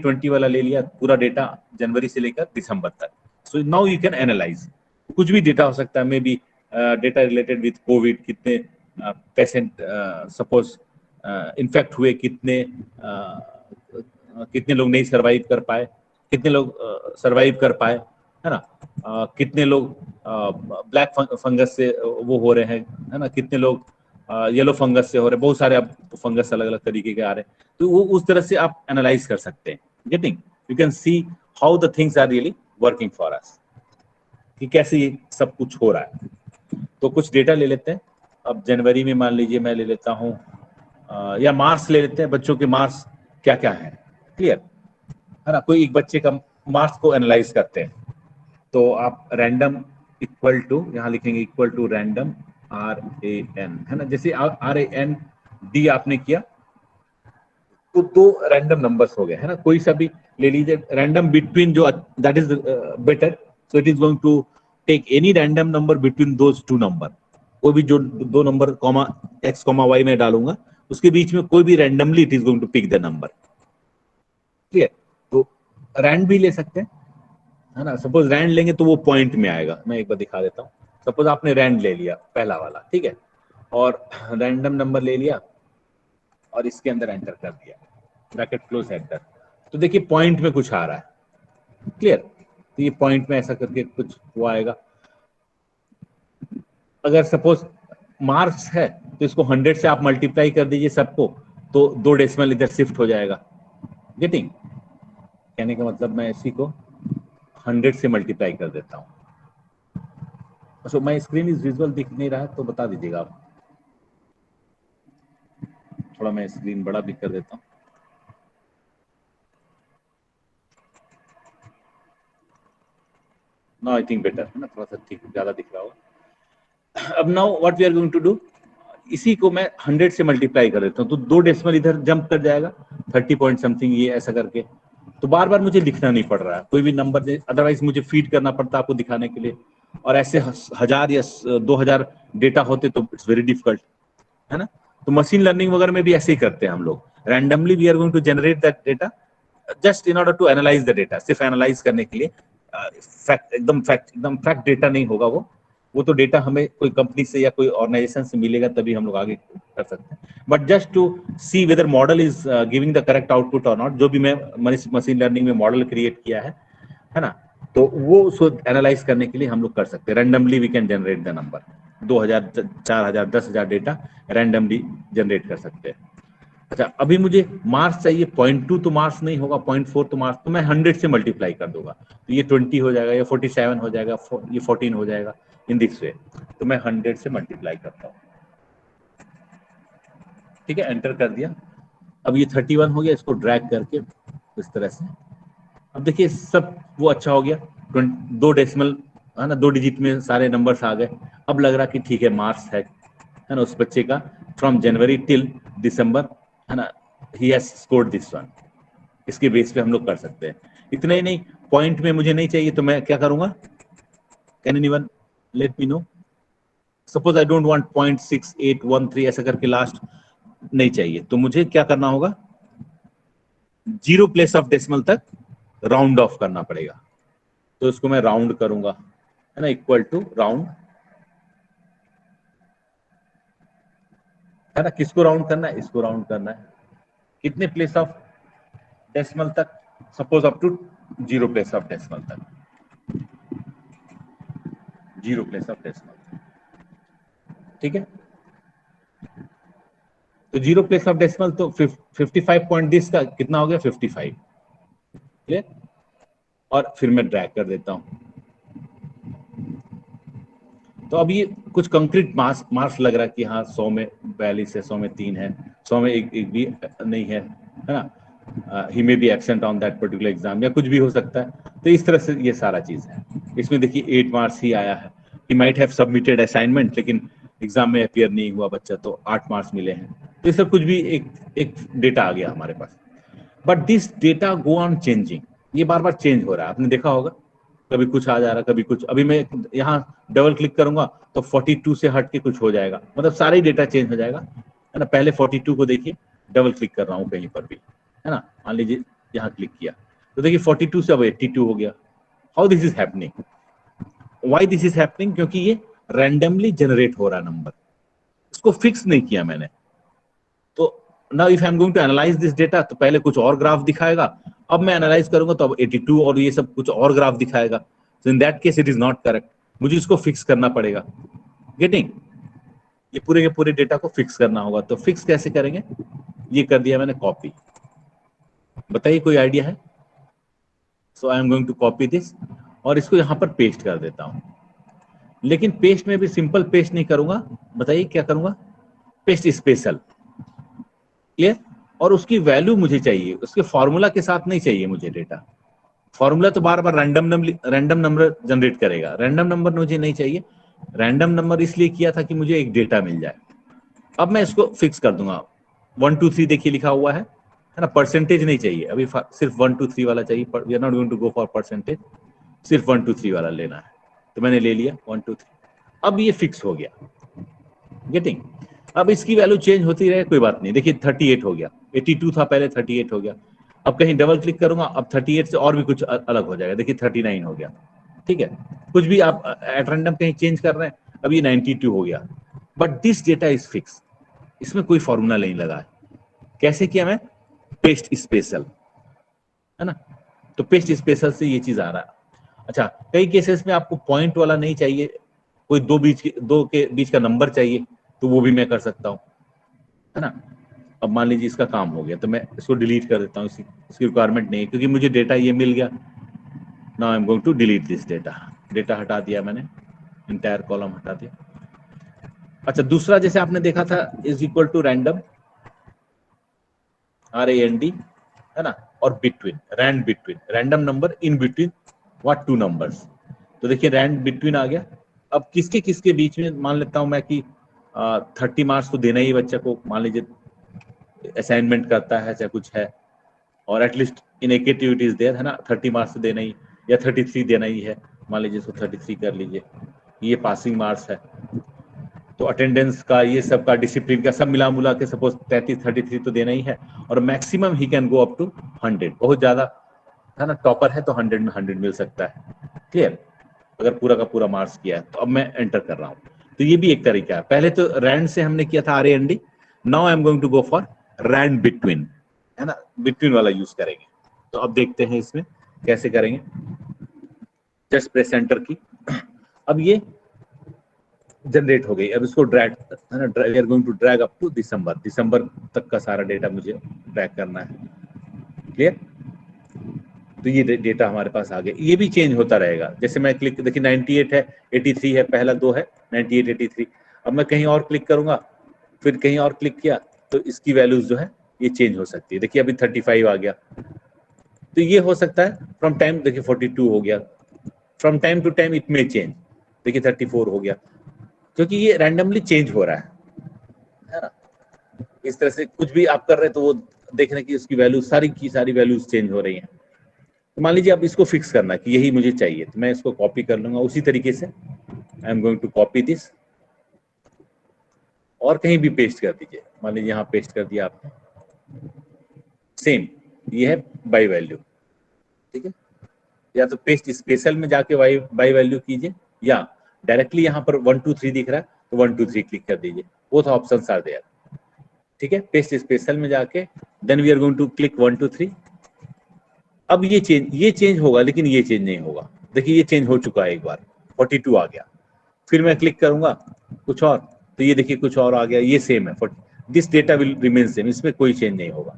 2020 वाला ले लिया पूरा डेटा जनवरी से लेकर दिसंबर तक। So now you can analyse, कुछ भी डेटा हो सकता है, may be data related with Covid, कितने पेशेंट सपोज इन्फेक्ट हुए, कितने लोग नहीं सर्वाइव कर पाए, कितने लोग सर्वाइव कर पाए, है ना, कितने लोग ब्लैक फंगस से वो हो रहे हैं, है ना, कितने लोग येलो फंगस से हो रहे हैं, बहुत सारे अब फंगस अलग अलग तरीके के आ रहे हैं। तो वो उस तरह से आप एनालाइज कर सकते हैं। Getting, you can see how the things are really working for us, कि कैसे ये सब कुछ हो रहा है। तो कुछ डेटा ले लेते हैं। अब जनवरी में मान लीजिए मैं ले लेता हूँ, या मार्क्स ले लेते हैं, बच्चों के मार्क्स क्या क्या है, क्लियर है ना। कोई एक बच्चे का मार्क्स को एनालाइज करते हैं, तो आप रैंडम इक्वल टू, यहाँ लिखेंगे इक्वल टू रैंडम RAN, है ना। जैसे RAND आपने किया तो दो रैंडम नंबर्स हो गए, है ना। कोई सा भी ले लीजिए, रैंडम बिटवीन, जो that is better, so it is going to take any random number between those two number. कोई भी जो दो number comma x comma y में डालूंगा, उसके बीच में कोई भी randomly it is going to pick the number, ठीक है। तो रैंड भी ले सकते हैं, है ना। सपोज रैंड लेंगे तो वो पॉइंट में आएगा। मैं एक बार दिखा देता हूँ। सपोज आपने रैंड ले लिया पहला वाला, ठीक है, और रैंडम नंबर ले लिया और इसके अंदर एंटर कर दिया, ब्रैकेट क्लोज एंटर, तो देखिए पॉइंट में कुछ आ रहा है, क्लियर। तो ये पॉइंट में ऐसा करके कुछ वो आएगा। अगर सपोज मार्क्स है तो इसको 100 से आप मल्टीप्लाई कर दीजिए सबको, तो 2 डेसिमल इधर शिफ्ट हो जाएगा। गेटिंग, कहने का मतलब मैं इसी को 100 से मल्टीप्लाई कर देता हूँ। अच्छा, मैं स्क्रीन इज विजुअल दिख नहीं रहा है तो बता दीजिएगा आप। थोड़ा मैं स्क्रीन बड़ा भी कर देता हूँ। नाउ आई थिंक बेटर है ना, थोड़ा सा ठीक ज्यादा दिख रहा होगा। अब now what we are going to do, इसी को मैं 100 से मल्टीप्लाई कर देता हूँ, तो 2 डेसिमल इधर जंप कर जाएगा, 30 पॉइंट समथिंग, ये ऐसा करके। तो बार बार मुझे लिखना नहीं पड़ रहा है कोई भी नंबर, अदरवाइज मुझे फीड करना पड़ता आपको दिखाने के लिए, और ऐसे 1000 या 2000 डेटा होते तो इट्स वेरी डिफिकल्ट, है ना। तो मशीन लर्निंग वगैरह में भी ऐसे ही करते हैं हम लोग। Randomly we are going to generate that data just in order to analyse the data, सिर्फ एनालाइज करने के लिए। एकदम फैक्ट डेटा नहीं होगा वो तो डेटा हमें कोई कंपनी से या कोई ऑर्गेनाइजेशन से मिलेगा तभी हम लोग आगे कर सकते हैं। But just to see whether model is giving the correct output और नॉट, जो भी मैं मशीन लर्निंग में मॉडल क्रिएट किया है ना, तो वो उसको एनालाइज करने के लिए हम लोग कर सकते हैं। Randomly we can generate the number, 2000, 4000, 10,000 data randomly generate कर सकते हैं। अच्छा, अभी मुझे मार्क्स चाहिए, 0.2 तो मार्क्स नहीं होगा, 0.4 तो मार्क्स, तो मैं 100 से मल्टीप्लाई कर दूंगा, तो ये 20 हो जाएगा, ये 47 हो जाएगा, ये 14 हो जाएगा, इन दिस वे। तो मैं 100 से मल्टीप्लाई करता हूँ, ठीक है, एंटर कर दिया। अब ये 31 हो गया, इसको ड्रैग करके इस तरह से, अब देखिए सब वो अच्छा हो गया, 2 डेसिमल, है ना, 2 डिजिट में सारे नंबर्स आ गए। अब लग रहा कि ठीक है मार्क्स है ना उस बच्चे का, फ्रॉम जनवरी टिल दिसंबर, है ना, he has scored this one. इसके बेस पे हम लोग कर सकते हैं। इतना ही नहीं, पॉइंट में मुझे नहीं चाहिए तो मैं क्या करूंगा, can anyone let me know. Suppose I don't want 0.6813 ऐसा करके लास्ट नहीं चाहिए, तो मुझे क्या करना होगा, 0 प्लेस ऑफ डेसिमल तक राउंड ऑफ करना पड़ेगा। तो इसको मैं राउंड करूंगा, है ना, इक्वल टू राउंड, है ना। किसको राउंड करना है, इसको राउंड करना है। कितने प्लेस ऑफ डेसिमल तक, suppose up to 0 place of decimal तक, 0 प्लेस ऑफ डेसिमल, ठीक है। तो 0 प्लेस ऑफ डेसिमल तो 55 पॉइंट दिस का कितना हो गया, 55, क्लियर। और फिर मैं ड्रैग कर देता हूं, तो अब ये कुछ कंक्रीट मार्क्स लग रहा है कि हाँ 100 में 42 है, 100 में 3 है, 100 में एक भी नहीं है ना, he may be absent on that particular exam, या कुछ भी हो सकता है। तो इस तरह से ये सारा चीज है। इसमें देखिए 8 मार्क्स ही आया है, he might have submitted assignment, लेकिन एग्जाम में अपियर नहीं हुआ बच्चा, तो 8 मार्क्स मिले हैं। तो ये सब कुछ भी एक डेटा आ गया हमारे पास। But this data go on changing, ये बार बार चेंज हो रहा है, आपने देखा होगा, कभी कुछ आ जा रहा, कभी कुछ। अभी मैं यहाँ डबल क्लिक करूंगा तो 42 से हट के कुछ हो जाएगा, मतलब सारा ही डेटा चेंज हो जाएगा, है ना। पहले 42 को देखिए, डबल क्लिक कर रहा हूँ कहीं पर भी, है ना, मान लीजिए यहाँ क्लिक किया तो देखिए 42 से अब 82 हो गया। How this is happening, why this is happening, क्योंकि ये रैंडमली जनरेट हो रहा नंबर, इसको फिक्स नहीं किया मैंने। तो now if I am going to analyse this data, तो पहले कुछ और ग्राफ दिखाएगा, अब मैं एनालाइज करूंगा तो अब 82 और ये सब कुछ और ग्राफ दिखाएगा। So in that case it is not correct, मुझे इसको फिक्स करना पड़ेगा। गेटिंग, ये पूरे के पूरे डेटा को फिक्स करना होगा। तो फिक्स कैसे करेंगे, ये कर दिया मैंने कॉपी। बताइए कोई आइडिया है? So I am going to copy this और इसको यहां पर पेस्ट कर देता हूं। लेकिन पेस्ट में भी सिंपल पेस्ट नहीं करूंगा, बताइए क्या करूंगा, पेस्ट स्पेशल। क्लियर? और उसकी वैल्यू मुझे चाहिए, उसके फॉर्मूला के साथ नहीं चाहिए मुझे डेटा। फॉर्मूला तो बार बार रैंडम नंबर जनरेट करेगा, रैंडम नंबर मुझे नहीं चाहिए। रैंडम नंबर इसलिए किया था कि मुझे एक डेटा मिल जाए। अब मैं इसको फिक्स कर दूंगा। 1 2 3 देखिए लिखा हुआ है ना, परसेंटेज नहीं चाहिए अभी, सिर्फ 1 2 3 वाला चाहिए। We are not going to go for percentage, सिर्फ 1 2 3 वाला लेना है। तो मैंने ले लिया 1 2 3। अब ये फिक्स हो गया। गेटिंग? अब इसकी वैल्यू चेंज होती रहे कोई बात नहीं। देखिए 38 हो गया, 82 था पहले, 38 हो गया। अब कहीं डबल क्लिक करूंगा, अब 38 से और भी कुछ अलग हो जाएगा। देखिए 39 हो गया। ठीक है, कुछ भी आप एट रैंडम कहीं चेंज कर रहे हैं, अब ये 92 हो गया। But this data is fix, इसमें कोई फॉर्मूला नहीं लगा है। कैसे किया मैं? पेस्ट स्पेशल, है ना। तो पेस्ट स्पेशल से ये चीज आ रहा है। अच्छा, कई केसेस में आपको पॉइंट वाला नहीं चाहिए, कोई दो के बीच का नंबर चाहिए, तो वो भी मैं कर सकता हूँ, है ना। अब मान लीजिए इसका काम हो गया तो मैं इसको डिलीट कर देता हूँ, इसकी रिक्वायरमेंट नहीं है क्योंकि मुझे डेटा ये मिल गया। Now I am going to delete this data. Data हटा दिया मैंने, इंटायर कॉलम हटा दिया। अच्छा, दूसरा जैसे आपने देखा था is equal to random, RAND, है ना, और between, rand between, random number in between what two numbers. तो देखिए रैंड बिटवीन आ गया। अब किसके किसके बीच में मान लेता हूं मैं कि 30 मार्क्स तो देना ही बच्चे को, मान लीजिए असाइनमेंट करता है चाहे कुछ है, और एटलीस्ट इन एक्टिविटीज देयर, है ना, 30 मार्क्स तो देना ही, या 33 देना ही है, मान लीजिए इसको 33 कर लीजिए। ये पासिंग मार्क्स है, तो अटेंडेंस का, ये सब का, डिसिप्लिन का सब मिला मुला के सपोज 33 तो देना ही है। और मैक्सिमम ही कैन गो अप टू 100, बहुत ज्यादा, है ना, टॉपर है तो 100 में 100 मिल सकता है। क्लियर? अगर पूरा का पूरा मार्क्स किया है। तो अब मैं एंटर कर रहा हूँ, तो ये भी एक तरीका है। पहले तो रैंड से हमने किया था RAND, now I am going to go for rand between, है ना, बिटवीन वाला यूज करेंगे। तो अब देखते हैं इसमें कैसे करेंगे। जस्ट प्रेस एंटर की, अब ये जनरेट हो गई। अब इसको ड्रैग, है ना, we are going to drag up to दिसंबर तक का सारा डेटा मुझे ड्रैग करना है। क्लियर? तो ये डेटा हमारे पास आ गया। ये भी चेंज होता रहेगा, जैसे मैं क्लिक, देखिए 98 है, 83 है, पहला 2 है 98 83। अब मैं कहीं और क्लिक करूंगा, फिर कहीं और क्लिक किया, तो इसकी वैल्यूज जो है ये चेंज हो सकती है। देखिए अभी 35 आ गया। तो ये हो सकता है फ्रॉम टाइम, देखिए 42 हो गया, from time to time it may change. देखिए 34 हो गया, क्योंकि ये रैंडमली चेंज हो रहा है ना। इस तरह से कुछ भी आप कर रहे हैं तो वो देख रहे हैं कि उसकी वैल्यू, सारी की सारी वैल्यूज चेंज हो रही हैं। तो मान लीजिए अब इसको फिक्स करना है कि यही मुझे चाहिए, तो मैं इसको कॉपी कर लूंगा उसी तरीके से। I am going to copy this और कहीं भी पेस्ट कर दीजिए। मान लीजिए यहाँ पेस्ट कर दिया आपने, सेम ये है बाई वैल्यू। ठीक है, या तो पेस्ट स्पेशल में जाके बाई वैल्यू कीजिए, या डायरेक्टली यहाँ पर 1 2 3 दिख रहा है तो 1 2 3 क्लिक कर दीजिए। Both options are there. ठीक है, पेस्ट स्पेशल में जाके then we are going to click 1 2 3। अब ये चेंज होगा, लेकिन ये चेंज नहीं होगा। देखिए ये चेंज हो चुका है एक बार, 42 आ गया। फिर मैं क्लिक करूंगा कुछ और, तो ये देखिए कुछ और आ गया, ये सेम है। This data will remain same, इसमें कोई चेंज नहीं होगा।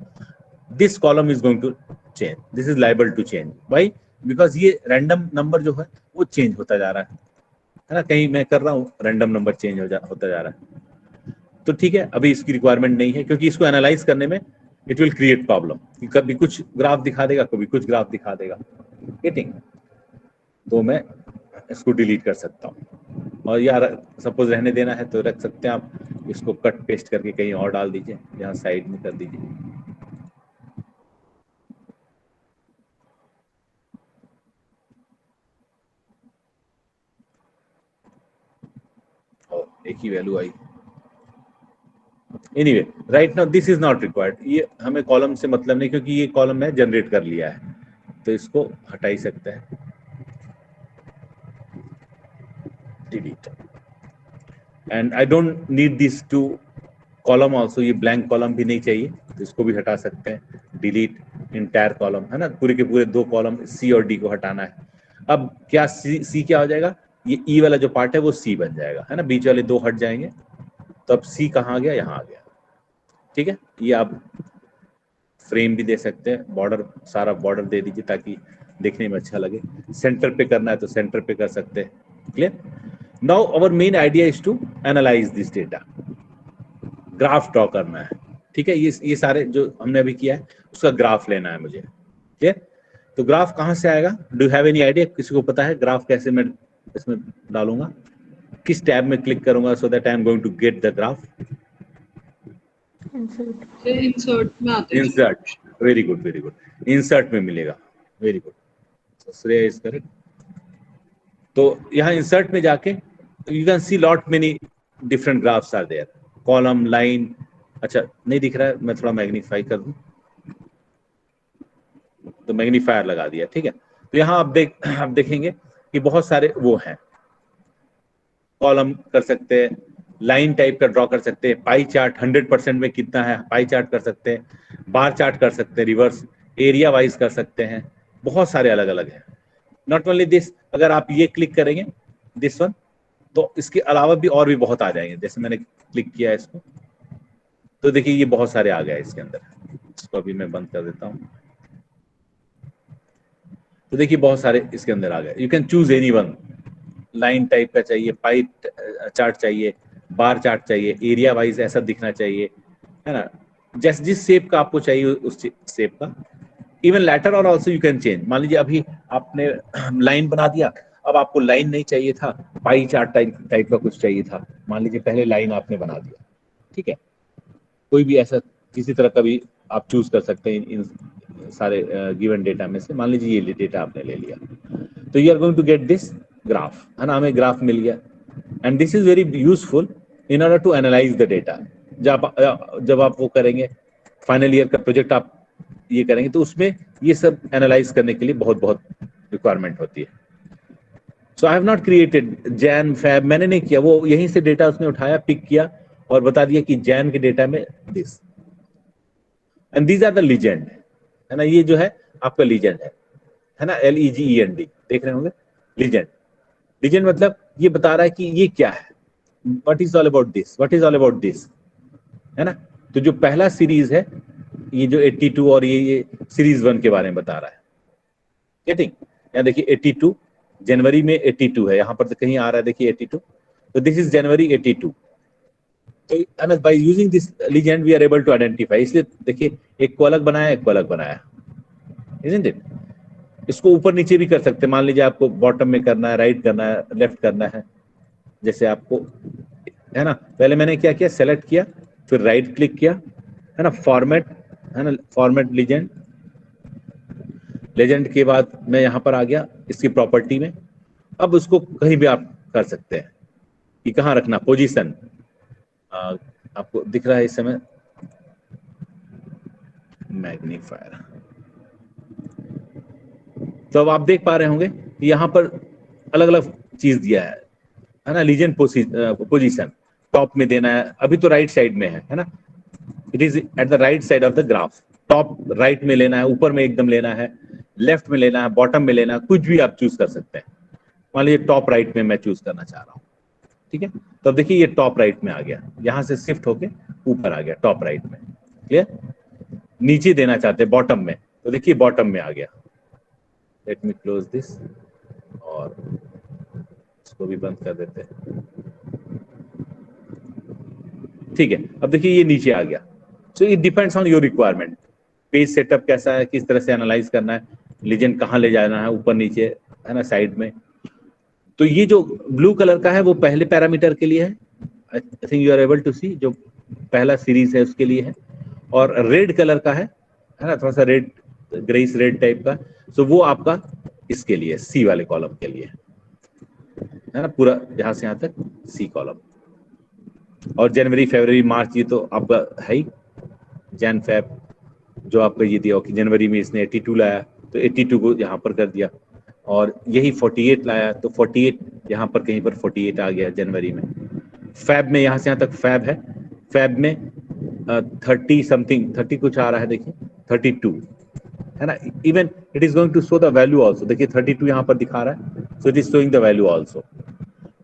This column is going to change, this is liable to change. Why? Because ये रैंडम नंबर जो है वो चेंज होता जा रहा है ना। कहीं मैं कर रहा हूँ रैंडम नंबर चेंज होता जा रहा है। तो ठीक है, अभी इसकी रिक्वायरमेंट नहीं है, क्योंकि इसको एनालाइज करने में इट विल क्रिएट प्रॉब्लम। कभी कुछ ग्राफ दिखा देगा, कभी कुछ ग्राफ दिखा देगा। गेटिंग? तो मैं इसको डिलीट कर सकता हूँ, और यार सपोज रहने देना है तो रख सकते हैं आप। इसको कट पेस्ट करके कहीं और डाल दीजिए, यहाँ साइड में कर दीजिए। और एक ही वैल्यू आई। Anyway right now this is not required, ये हमें कॉलम से मतलब नहीं, क्योंकि ये कॉलम में जनरेट कर लिया है, तो इसको हटा ही सकते हैं, delete. And I don't need this two column also, ये ब्लैंक कॉलम भी नहीं चाहिए, तो इसको भी हटा सकते हैं, डिलीट इंटायर कॉलम, है ना, पूरे के पूरे 2 कॉलम सी और डी को हटाना है। अब क्या सी क्या हो जाएगा, ये ई वाला जो पार्ट है वो सी बन जाएगा, है ना, बीच वाले 2 हट जाएंगे, तो अब सी कहाँ आ गया, यहाँ आ गया। ठीक है, ये आप फ्रेम भी दे सकते हैं, बॉर्डर सारा बॉर्डर दे दीजिए ताकि देखने में अच्छा लगे, सेंटर पे करना है तो सेंटर पे कर सकते हैं। Clear? Now our main idea is to analyse this data, graph draw करना है। ठीक है, ये सारे जो हमने अभी किया है उसका ग्राफ लेना है मुझे। क्लियर? तो ग्राफ कहाँ से आएगा, डू हैव एनी आइडिया, किसी को पता है ग्राफ कैसे मैं इसमें डालूंगा, किस टैब में क्लिक करूंगा so that I am going to get the graph? Insert में आते हैं। Insert, very good very good, insert में मिलेगा, very good, Shrey is correct. तो यहाँ इंसर्ट में जाके you can see lot many different graphs are there, column, line. अच्छा नहीं दिख रहा है, मैं थोड़ा मैग्नीफाई कर दूं, तो मैग्नीफायर लगा दिया। ठीक है, तो यहाँ आप देखेंगे कि बहुत सारे वो हैं, कॉलम कर सकते हैं, लाइन टाइप का ड्रॉ कर सकते हैं, पाई चार्ट 100% में कितना है पाई चार्ट कर सकते हैं, बार चार्ट कर सकते हैं, रिवर्स एरिया वाइज कर सकते हैं, बहुत सारे अलग अलग हैं। नॉट ओनली दिस, अगर आप ये क्लिक करेंगे दिस वन, तो इसके अलावा भी और भी बहुत आ जाएंगे। जैसे मैंने क्लिक किया इसको, तो देखिए ये बहुत सारे आ गए इसके अंदर, इसको अभी मैं बंद कर देता हूँ। तो देखिए बहुत सारे इसके अंदर आ गए, you can choose any one, line type का चाहिए, पाई चार्ट चाहिए, बार चार्ट चाहिए, एरिया वाइज ऐसा दिखना चाहिए, है ना, जिस शेप का आपको चाहिए उस शेप का। इवन लेटर और ऑल्सो यू कैन चेंज, मान लीजिए अभी आपने लाइन बना दिया, अब आपको लाइन नहीं चाहिए था, पाई चार्ट टाइप का कुछ चाहिए था, मान लीजिए पहले लाइन आपने बना दिया। ठीक है, कोई भी ऐसा किसी तरह का भी आप चूज कर सकते हैं इन सारे गिवन डेटा में से। मान लीजिए ये डेटा आपने ले लिया, तो you are going to get this graph, है ना, हमें ग्राफ मिल गया। And this is very useful in order to analyse the data. जब आप वो करेंगे, फाइनल ईयर का प्रोजेक्ट आप ये करेंगे, तो उसमें ये सब एनालाइज करने के लिए बहुत बहुत रिक्वायरमेंट होती है। So I have not created जैन फैब, मैंने नहीं किया, वो यहीं से डेटा उसने उठाया, पिक किया और बता दिया कि जैन के डेटा में this, and these are the legend, है ना, ये जो है आपका लीजेंड है ना, LEGEND, देख रहे होंगे लीजेंड। लीजेंड मतलब ये बता रहा है कि ये क्या है, what is all about this, what is all about this, है ना। तो जो पहला सीरीज है, ये जो 82 और ये सीरीज 1 के बारे में बता रहा है। गेटिंग? यहाँ देखिए 82 जनवरी में 82 है, यहाँ पर तो कहीं आ रहा है, देखिए 82, तो दिस इज जनवरी 82। तो by using this legend we are able to identify, इसलिए देखिए एक को अलग बनाया, एक को अलग बनाया, इजंट इट। इसको ऊपर नीचे भी कर सकते हैं, मान लीजिए आपको बॉटम में करना है, राइट करना है, लेफ्ट करना है, जैसे आपको, है ना। पहले मैंने क्या किया, सेलेक्ट किया, फिर राइट क्लिक किया, है ना, फॉर्मेट, है ना, फॉर्मेट लीजेंड। लेजेंड के बाद मैं यहाँ पर आ गया इसकी प्रॉपर्टी में। अब उसको कहीं भी आप कर सकते हैं कि कहाँ रखना, पोजीशन आपको दिख रहा है इस समय, मैग्नीफायर। तो अब आप देख पा रहे होंगे कि यहाँ पर अलग अलग चीज दिया है ना, लीजेंड पोजीशन टॉप में देना है, अभी तो राइट साइड में है ना, it is at the right side of the graph, top right में लेना है, ऊपर में एकदम लेना है, लेफ्ट में लेना है, बॉटम में लेना है, कुछ भी आप चूज कर सकते हैं। मान लीजिए टॉप राइट में मैं चूज करना चाह रहा हूँ, ठीक है, तो अब देखिए ये टॉप राइट में आ गया, यहां से शिफ्ट होके ऊपर आ गया टॉप राइट में। क्लियर? नीचे देना चाहते हैं बॉटम में, तो देखिए बॉटम में आ गया। लेट मी क्लोज दिस और इसको भी बंद कर देते हैं। ठीक है, अब देखिए ये नीचे आ गया। So it depends on your requirement, page setup कैसा है, किस तरह से एनालाइज करना है, लीजेंड कहाँ ले जाना है, ऊपर नीचे, है ना, साइड में। तो ये जो ब्लू कलर का है वो पहले पैरामीटर के लिए है, I think you are able to see, जो पहला सीरीज है उसके लिए है। और रेड कलर का है ना, थोड़ा सा रेड, ग्रेइश रेड टाइप का, सो वो आपका इसके लिए, सी वाले कॉलम के लिए है ना, पूरा यहां से यहां तक सी कॉलम। और जनवरी फरवरी मार्च ये तो आपका है ही, जैन फेब जो आपका ये दिया हो कि जनवरी में इसने 82 लाया तो 82 को यहाँ पर कर दिया, और यही 48 लाया तो 48 यहाँ पर कहीं पर 48 आ गया जनवरी में। फैब में यहाँ से यहाँ तक फैब है, फैब में 30 समथिंग 30 कुछ आ रहा है, देखिए 32 है ना। Even it is going to show the value also, देखिए 32 यहाँ पर दिखा रहा है, so it is showing the value also.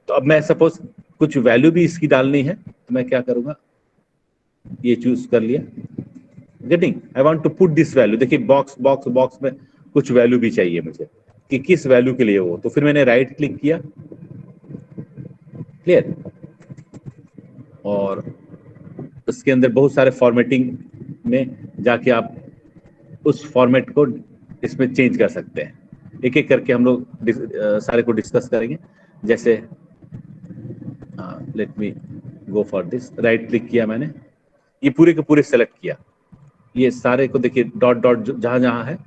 तो अब मैं सपोज कुछ वैल्यू भी इसकी डालनी है तो मैं क्या करूंगा, ये चूज कर लिया, getting I want to put this value, देखिए बॉक्स बॉक्स बॉक्स में कुछ वैल्यू भी चाहिए मुझे कि किस वैल्यू के लिए हो, तो फिर मैंने राइट क्लिक किया, क्लियर, और उसके अंदर बहुत सारे फॉर्मेटिंग में जाके आप उस फॉर्मेट को इसमें चेंज कर सकते हैं। एक एक करके हम लोग सारे को डिस्कस करेंगे। जैसे let me go for this, right click किया मैंने, ये पूरे के पूरे सेलेक्ट किया, ये सारे को देखिए डॉट डॉट जहां जहां है,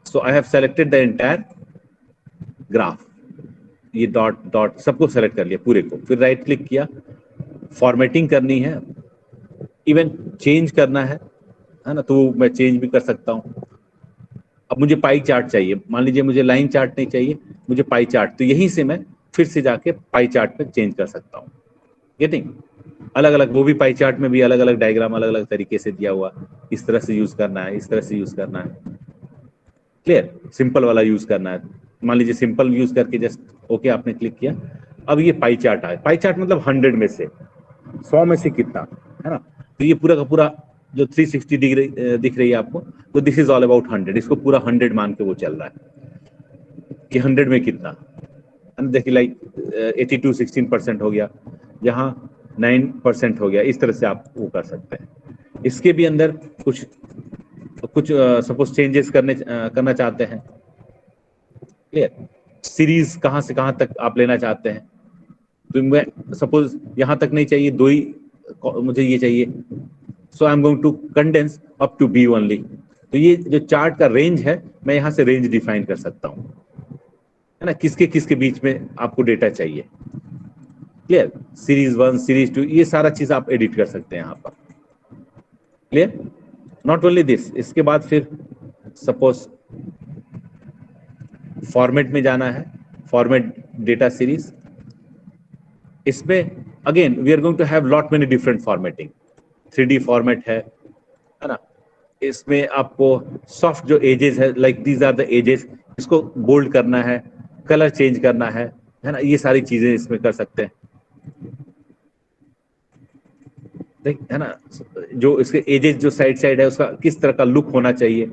so I have selected the entire graph, ये डॉट डॉट सबको सेलेक्ट कर लिया पूरे को, फिर राइट क्लिक किया, फॉर्मेटिंग करनी है, इवन चेंज करना है ना, तो मैं चेंज भी कर सकता हूं। अब मुझे पाई चार्ट चाहिए, मान लीजिए मुझे लाइन चार्ट नहीं चाहिए, मुझे पाई चार्ट, तो यहीं से मैं फिर से जाके पाई चार्ट पे चेंज कर सकता हूँ। गेटिंग, अलग अलग, वो भी पाई चार्ट में भी अलग अलग डायग्राम अलग अलग तरीके से दिया हुआ, इस तरह से यूज करना है, इस तरह से यूज करना है, क्लियर, सिंपल वाला यूज करना है, मान लीजिए सिंपल यूज करके जस्ट ओके आपने क्लिक किया। अब ये पाई चार्ट आए, पाई चार्ट मतलब 100 में से 100 में से कितना है ना, तो ये पूरा का पूरा जो 360 डिग्री दिख रही है आपको, तो दिस इज ऑल अबाउट 100, इसको पूरा 100 मान के वो चल रहा है कि 100 में कितना, देखिए लाइक 82 16% हो गया, यहाँ 9% हो गया, इस तरह से आप वो कर सकते हैं। इसके भी अंदर कुछ सपोज चेंजेस करना चाहते हैं, क्लियर, सीरीज कहाँ से कहाँ तक आप लेना चाहते हैं, तो मैं सपोज यहाँ तक नहीं चाहिए, दो ही मुझे ये चाहिए, so I am going to condense up to be only, तो ये जो चार्ट का रेंज है मैं यहाँ से रेंज डिफाइन कर सकता हूँ, है ना, किसके किसके बीच में आपको डेटा चाहिए, क्लियर, सीरीज 1 सीरीज 2 ये सारा चीज आप एडिट कर सकते हैं यहाँ पर, क्लियर। नॉट ओनली दिस, इसके बाद फिर सपोज फॉर्मेट में जाना है, फॉर्मेट डेटा सीरीज, इसमें again we are going to have lot many different formatting, 3D format है ना, इसमें आपको सॉफ्ट जो एजेस है, like these are the edges, इसको बोल्ड करना है, कलर चेंज करना है ना, ये सारी चीजें इसमें कर सकते हैं, है ना, जो इसके एजेस जो साइड है उसका किस तरह का लुक होना चाहिए,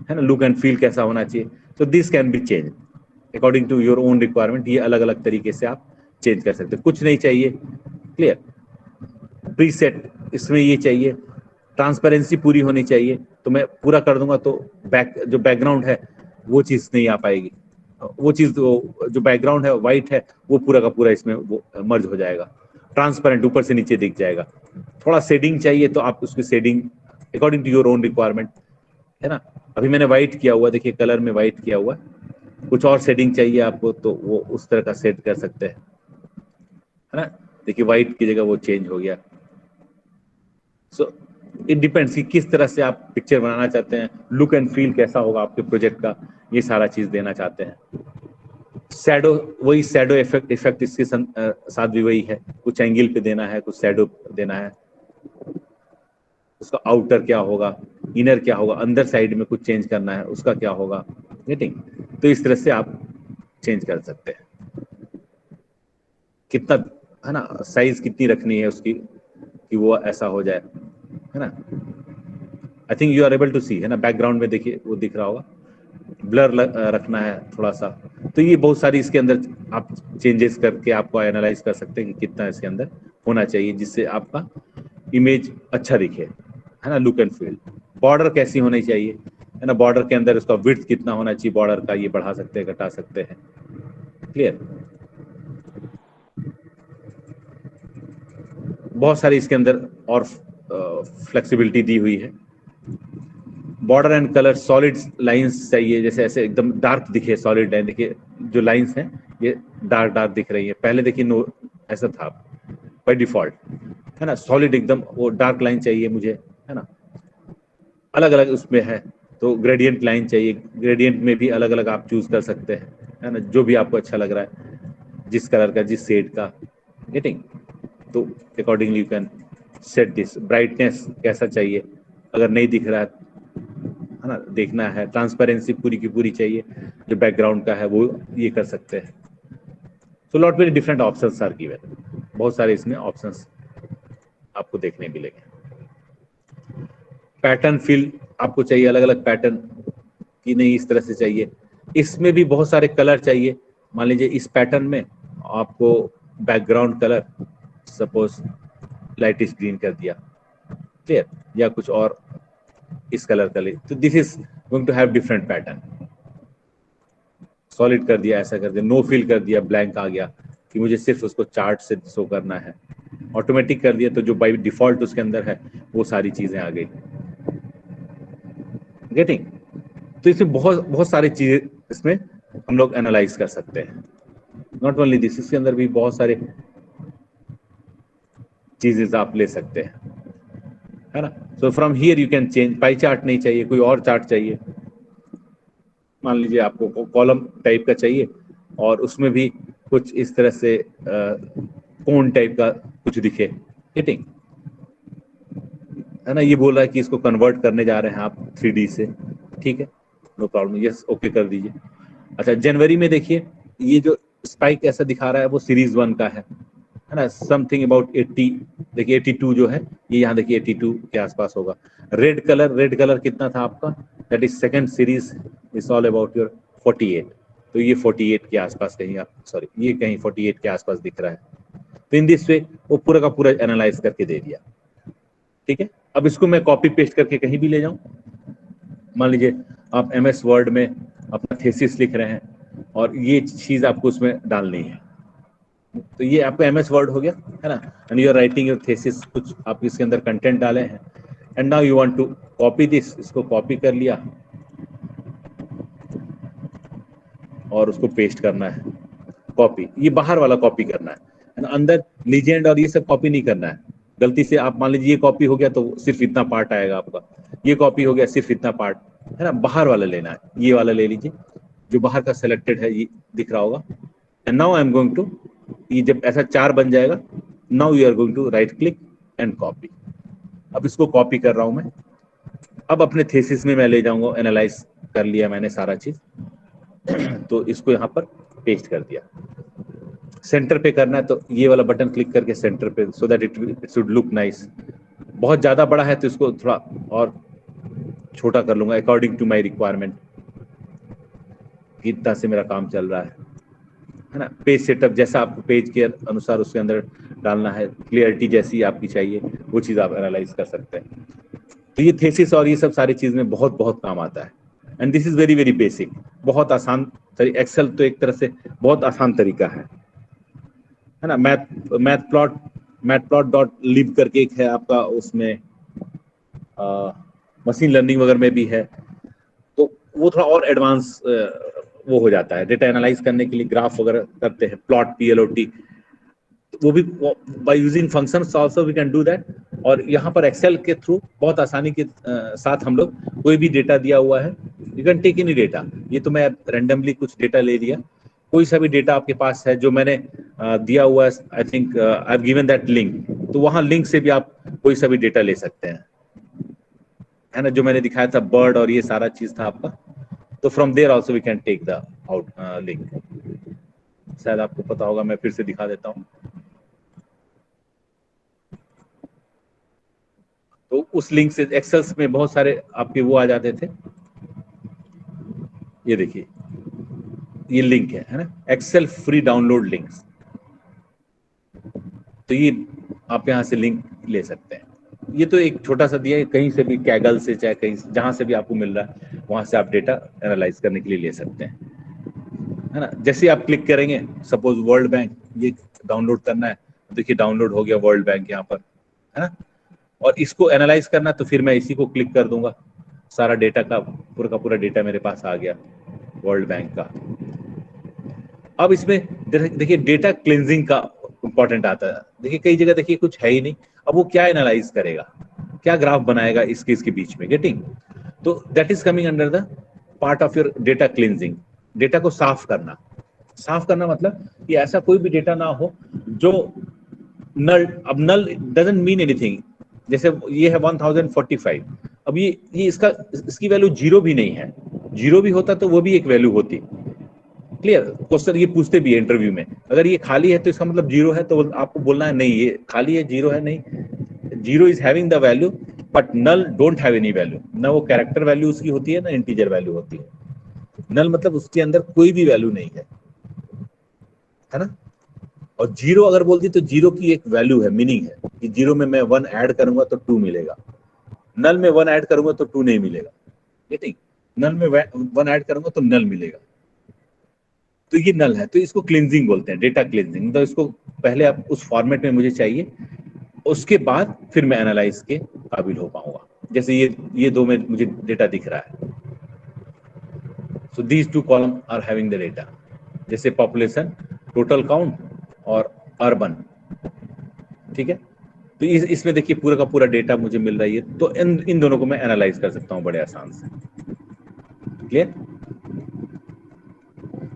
है ना, लुक एंड फील कैसा होना चाहिए, तो this can be change according to your own requirement, ये अलग अलग तरीके से आप चेंज कर सकते हैं। कुछ नहीं चाहिए, क्लियर, प्रीसेट इसमें ये चाहिए, ट्रांसपेरेंसी पूरी होनी चाहिए, तो मैं पूरा कर दूंगा तो जो बैकग्राउंड है वो चीज नहीं आ पाएगी, वो चीज जो बैकग्राउंड है व्हाइट है वो पूरा का पूरा इसमें वो मर्ज हो जाएगा, ट्रांसपेरेंट ऊपर से नीचे दिख जाएगा। थोड़ा शेडिंग चाहिए तो आप उसकी shading according to your own requirement, है ना, अभी मैंने व्हाइट किया हुआ, देखिए कलर में व्हाइट किया हुआ, कुछ और शेडिंग चाहिए आपको तो वो उस तरह का सेट कर सकते हैं, है ना, देखिए व्हाइट की जगह वो चेंज हो गया। सो इट डिपेंड्स कि किस तरह से आप पिक्चर बनाना चाहते हैं, लुक एंड फील कैसा होगा आपके प्रोजेक्ट का, ये सारा चीज देना चाहते हैं। शैडो, वही शैडो इफेक्ट इसके साथ भी वही है, कुछ एंगल पे देना है, कुछ शैडो देना है, उसका आउटर क्या होगा, इनर क्या होगा, अंदर साइड में कुछ चेंज करना है उसका क्या होगा, गेटिंग, तो इस तरह से आप चेंज कर सकते हैं। कितना, है ना, साइज कितनी रखनी है उसकी कि वो ऐसा हो जाए, है ना, I think you are able to see, है ना, बैकग्राउंड में देखिए वो दिख रहा होगा, ब्लर रखना है थोड़ा सा, तो ये बहुत सारी इसके अंदर आप चेंजेस करके आपको एनालाइज कर सकते हैं कि कितना इसके अंदर होना चाहिए जिससे आपका इमेज अच्छा दिखे, है ना, लुक एंड फील। बॉर्डर कैसी होनी चाहिए, है ना, बॉर्डर के अंदर उसका विड्थ कितना होना चाहिए बॉर्डर का, ये बढ़ा सकते हैं घटा सकते हैं, क्लियर। बहुत सारी इसके अंदर और फ्लेक्सिबिलिटी दी हुई है। Border and colour, solid lines चाहिए, जैसे ऐसे एकदम डार्क दिखे सॉलिड लाइन, देखिए जो लाइंस हैं ये डार्क डार्क दिख रही है, पहले देखिए नो ऐसा था बाय डिफॉल्ट, है ना, सॉलिड एकदम, वो डार्क लाइन चाहिए मुझे, है ना, अलग अलग उसमें है, तो ग्रेडियंट लाइन चाहिए, ग्रेडियंट में भी अलग अलग आप चूज कर सकते हैं, है ना, जो भी आपको अच्छा लग रहा है, जिस कलर का, जिस शेड का, गेटिंग, तो accordingly you can set this. Brightness कैसा चाहिए, अगर नहीं दिख रहा है ना, देखना है, ट्रांसपेरेंसी पूरी की पूरी चाहिए, जो बैकग्राउंड का है वो ये कर सकते हैं। So lot very different options are given, बहुत सारे इसमें ऑप्शंस आपको देखने मिलेंगे। पैटर्न फिल आपको चाहिए, अलग अलग पैटर्न की, नहीं इस तरह से चाहिए, इसमें भी बहुत सारे कलर चाहिए। मान लीजिए इस पैटर्न में आपको background colour suppose lightish green कर दिया, क्लियर, या कुछ और इस कलर का ले, तो this is going to have different pattern. Solid कर दिया, ऐसा कर दिया, नो फिल कर दिया, ब्लैंक आ गया कि मुझे सिर्फ उसको चार्ट से शो करना है। ऑटोमेटिक कर दिया तो जो बाय डिफॉल्ट उसके अंदर है वो सारी चीजें आ गई, गेटिंग। तो इसमें बहुत बहुत सारी चीजें इसमें हम लोग एनालाइज कर सकते हैं। नॉट ओनली दिस, इसके अंदर भी बहुत सारे चीजें आप ले सकते हैं, है ना। So from here you can change, pie chart नहीं चाहिए, कोई और चार्ट चाहिए, मान लीजिए आपको कॉलम टाइप का चाहिए और उसमें भी कुछ इस तरह से कोन टाइप का कुछ दिखे, हिटिंग, है ना। ये बोल रहा है कि इसको कन्वर्ट करने जा रहे हैं आप 3D से, ठीक है, नो प्रॉब्लम, यस ओके कर दीजिए। अच्छा, जनवरी में देखिए ये जो स्पाइक ऐसा दिखा रहा है वो सीरीज 1 का है ना, समथिंग अबाउट 80, देखिए 82 जो है ये, यहाँ देखिए 82 के आसपास होगा। रेड कलर कितना था आपका, that is second series, is all about your 48, तो ये 48 के आसपास कहीं, सॉरी ये कहीं 48 के आसपास दिख रहा है। तो इन दिस वे वो पूरा का पूरा एनालाइज करके दे दिया, ठीक है। अब इसको मैं कॉपी पेस्ट करके कहीं भी ले जाऊं, मान लीजिए आप MS वर्ड में अपना थीसिस लिख रहे हैं और ये चीज आपको उसमें डालनी है, तो ये आपका MS वर्ड हो गया, है ना, and you are writing your thesis, कुछ आप इसके अंदर कंटेंट डाले हैं, and now you want to copy this, इसको कॉपी कर लिया और उसको पेस्ट करना है, कॉपी, ये बाहर वाला कॉपी करना है, अंदर लीजेंड और ये सब कॉपी नहीं करना है। गलती से आप मान लीजिए ये कॉपी हो गया तो सिर्फ इतना पार्ट आएगा आपका, ये कॉपी हो गया सिर्फ इतना पार्ट, है ना, बाहर वाला लेना है, ये वाला ले लीजिए जो बाहर का सिलेक्टेड है, ये दिख रहा होगा। And now I am going to, ये जब ऐसा 4 बन जाएगा, now you are going to right click and copy. अब इसको कॉपी कर रहा हूं मैं, अब अपने थीसिस में मैं ले जाऊंगा, एनालाइज कर लिया मैंने सारा चीज, तो इसको यहाँ पर पेस्ट कर दिया। सेंटर पे करना है तो ये वाला बटन क्लिक करके सेंटर पे, so that it should look nice. बहुत ज्यादा बड़ा है तो इसको थोड़ा और छोटा कर लूंगा अकॉर्डिंग टू माय रिक्वायरमेंट, कितना से मेरा काम चल रहा है ना। पेज सेटअप जैसा आपको पेज के अनुसार उसके अंदर डालना है, क्लियरिटी जैसी आपकी चाहिए वो चीज आप एनालाइज कर सकते हैं। तो ये थीसिस और ये सब सारी चीज में बहुत बहुत काम आता है, and this is very very basic, बहुत आसान। एक्सेल तो एक तरह से बहुत आसान तरीका है ना। मैथप्लॉट.लिब करके एक है आपका, उसमें मशीन लर्निंग वगैरह में भी है, तो वो थोड़ा और एडवांस वो हो जाता है, डेटा एनालाइज करने के लिए ग्राफ वगैरह करते हैं, प्लॉट PLOT, वो भी by using functions also we can do that. और यहाँ पर एक्सेल के थ्रू बहुत आसानी के साथ हम लोग कोई भी डेटा दिया हुआ है, you can take any data, ये तो मैं रैंडमली कुछ डेटा ले लिया, कोई सा भी डेटा आपके पास है जो मैंने दिया हुआ है, I think I have given that link, तो वहां लिंक से भी आप कोई सा भी डेटा ले सकते हैं, है ना, जो मैंने दिखाया था बर्ड और ये सारा चीज था आपका, तो from there also we can take the out link. शायद आपको पता होगा, मैं फिर से दिखा देता हूँ। तो उस लिंक से एक्सेल्स में बहुत सारे आपके वो आ जाते थे, ये देखिए ये लिंक है ना, एक्सेल फ्री डाउनलोड लिंक्स, तो ये आप यहाँ से लिंक ले सकते हैं। ये तो एक छोटा सा दिया है, कहीं से भी, कैगल से चाहे कहीं जहां से भी आपको मिल रहा है वहां से आप डेटा एनालाइज करने के लिए ले सकते हैं, है ना। जैसे आप क्लिक करेंगे, सपोज वर्ल्ड बैंक ये डाउनलोड करना है, देखिए डाउनलोड हो गया वर्ल्ड बैंक यहाँ पर, है ना, और इसको एनालाइज करना तो फिर मैं इसी को क्लिक कर दूंगा, सारा डेटा का पूरा डेटा मेरे पास आ गया वर्ल्ड बैंक का। अब इसमें देखिए डेटा क्लिनजिंग का इंपॉर्टेंट आता है, देखिए कई जगह देखिए कुछ है ही नहीं, अब वो क्या एनालाइज करेगा, क्या ग्राफ बनाएगा इसके बीच में, गेटिंग? तो that is coming under the part of your data cleansing. Data को साफ करना। साफ करना मतलब कि ऐसा कोई भी डेटा ना हो जो नल, अब नल डजंट मीन एनीथिंग। जैसे ये है 1045, अब ये इसकी वैल्यू जीरो भी नहीं है। जीरो भी होता तो वो भी एक वैल्यू होती। क्लियर? क्वेश्चन ये पूछते भी है इंटरव्यू में, अगर ये खाली है तो इसका मतलब जीरो है, तो आपको बोलना है नहीं ये खाली है, जीरो है नहीं, zero is having the value but null don't have any value. ना वो कैरेक्टर वैल्यू उसकी होती है ना इंटीजर वैल्यू होती है। नल मतलब उसके अंदर कोई भी वैल्यू नहीं है ना? और जीरो अगर बोल दी तो जीरो की एक वैल्यू है, मीनिंग है कि जीरो में मैं 1 ऐड करूंगा तो 2 मिलेगा, नल में 1 ऐड करूंगा तो 2 नहीं मिलेगा। ठीक, नल में 1 ऐड करूंगा तो नल मिलेगा। तो ये नल है, तो इसको क्लींजिंग बोलते हैं, डेटा क्लींजिंग। तो इसको पहले आप उस फॉर्मेट में मुझे चाहिए, उसके बाद फिर मैं एनालाइज के काबिल हो पाऊंगा। जैसे ये दो में मुझे डेटा दिख रहा है, so these two column are having the data, जैसे पॉपुलेशन, टोटल काउंट और अर्बन। ठीक है, तो इसमें देखिए पूरा का पूरा डेटा मुझे मिल रहा है। तो इन दोनों को मैं एनालाइज कर सकता हूं बड़े आसान से। क्लियर?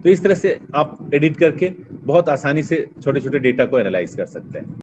तो इस तरह से आप एडिट करके बहुत आसानी से छोटे छोटे डेटा को एनालाइज कर सकते हैं।